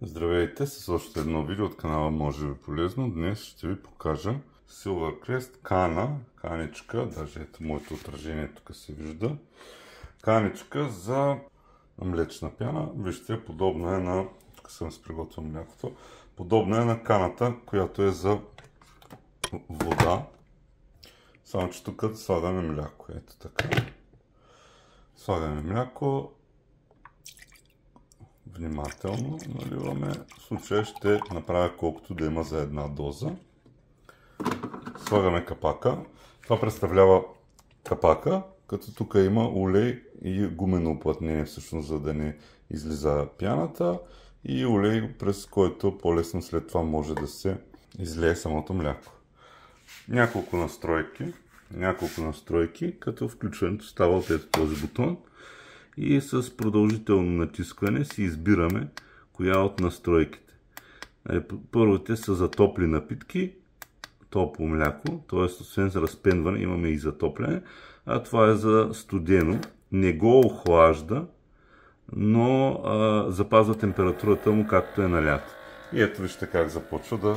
Здравейте, с още едно видео от канала Може би полезно. Днес ще ви покажа Silvercrest каничка, даже ето моето отражение тук се вижда. Каничка за млечна пяна. Вижте, подобна е на, тук съм си приготвил млякото, подобна е на каната, която е за вода. Само че тук слагаме мляко, ето така. Слагаме мляко. Внимателно наливаме. В случая ще направя колкото да има за една доза. Слагаме капака. Това представлява капака, като тук има олей и гумено уплътнение, всъщност, за да не излиза пяната, и олей, през който по-лесно след това може да се излее самото мляко. Няколко настройки, като включването става от ето този бутон. И с продължително натискане си избираме коя от настройките. Първите са за топли напитки, топло мляко, т.е. освен за разпенване имаме и затопляне, а това е за студено. Не го охлажда, но запазва температурата му както е налято. И ето вижте как започва да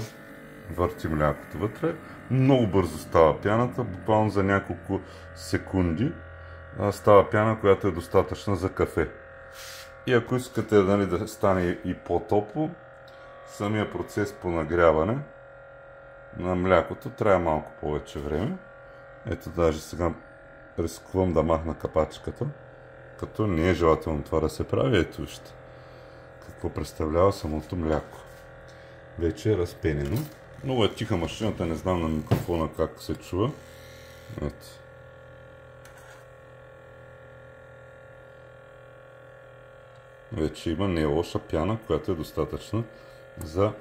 върти млякото вътре. Много бързо става пяната, буквално за няколко секунди. Става пяна, която е достатъчна за кафе. И ако искате да стане и по-топло, самия процес по нагряване на млякото трябва малко повече време. Ето, даже сега рискувам да махна капачката, като не е желателно това да се прави. Ето вижте какво представлява самото мляко. Вече е разпенено. Много е тиха машината, не знам на микрофона как се чува. Ето. Вече има не лоша пяна, която е достатъчна за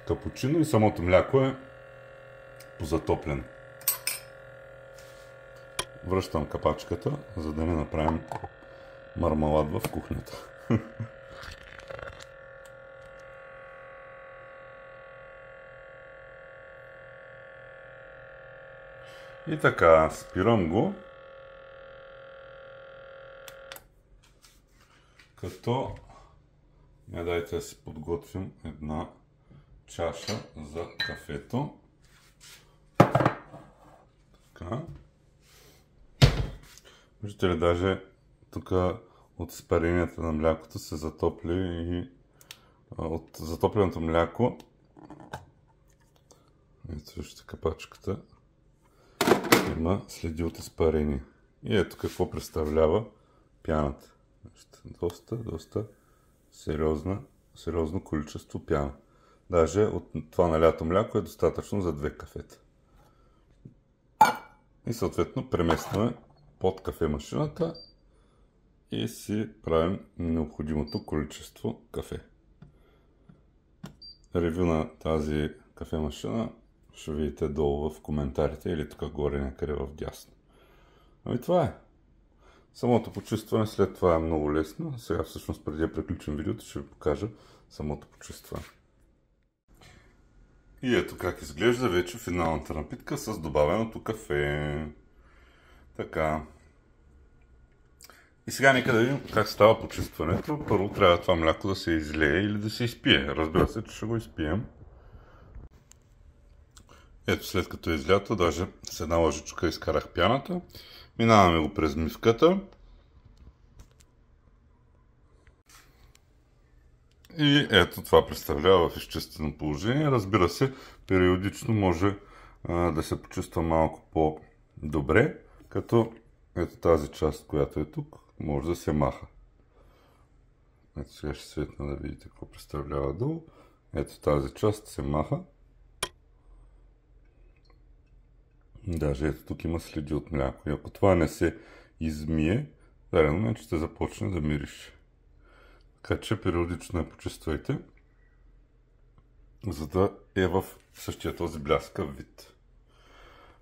капучино, и самото мляко е позатоплено. Връщам капачката, за да не направим мармалад в кухнята. И така, спирам го. Като дайте да си подготвим една чаша за кафето. Така. Виждате ли, даже тук от изпаренията на млякото се затопли, и от затопленото мляко, ето вижте капачката, има следи от изпарение. И ето какво представлява пяната. Доста сериозно количество пяна. Даже от това налято мляко е достатъчно за 2 кафета. И съответно преместваме под кафемашината и си правим необходимото количество кафе. Ревю на тази кафемашина ще видите долу в коментарите или тук горе някъде в дясно. Ами това е. Самото почистване след това е много лесно. Сега всъщност, преди да приключим видеото, ще ви покажа самото почистване. И ето как изглежда вече финалната напитка с добавеното кафе. Така. И сега нека да видим как става почистването. Първо трябва това мляко да се излее или да се изпие. Разбира се, че ще го изпием. Ето, след като е излято, даже с една лъжичка изкарах пяната. Минаваме го през мивката. И ето това представлява в изчистено положение. Разбира се, периодично може да се почиства малко по-добре, като ето тази част, която е тук, може да се маха. Ето сега ще светна да видите какво представлява долу. Ето тази част се маха. Даже ето тук има следи от мляко. И ако това не се измие, в даден момент ще започне да мирише. Така че периодично я почиствайте, за да е в същия този бляскав вид.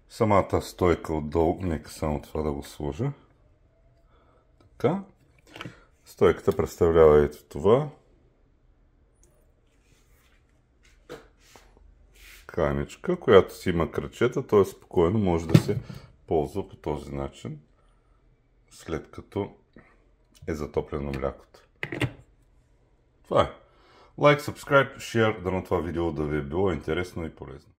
Самата стойка отдолу, нека само това да го сложа. Така. Стойката представлява ето това. Каничка, която си има кръчета, т.е. спокойно може да се ползва по този начин, след като е затоплено млякото. Това е. Лайк, subscribe, share, дано това видео да ви е било интересно и полезно.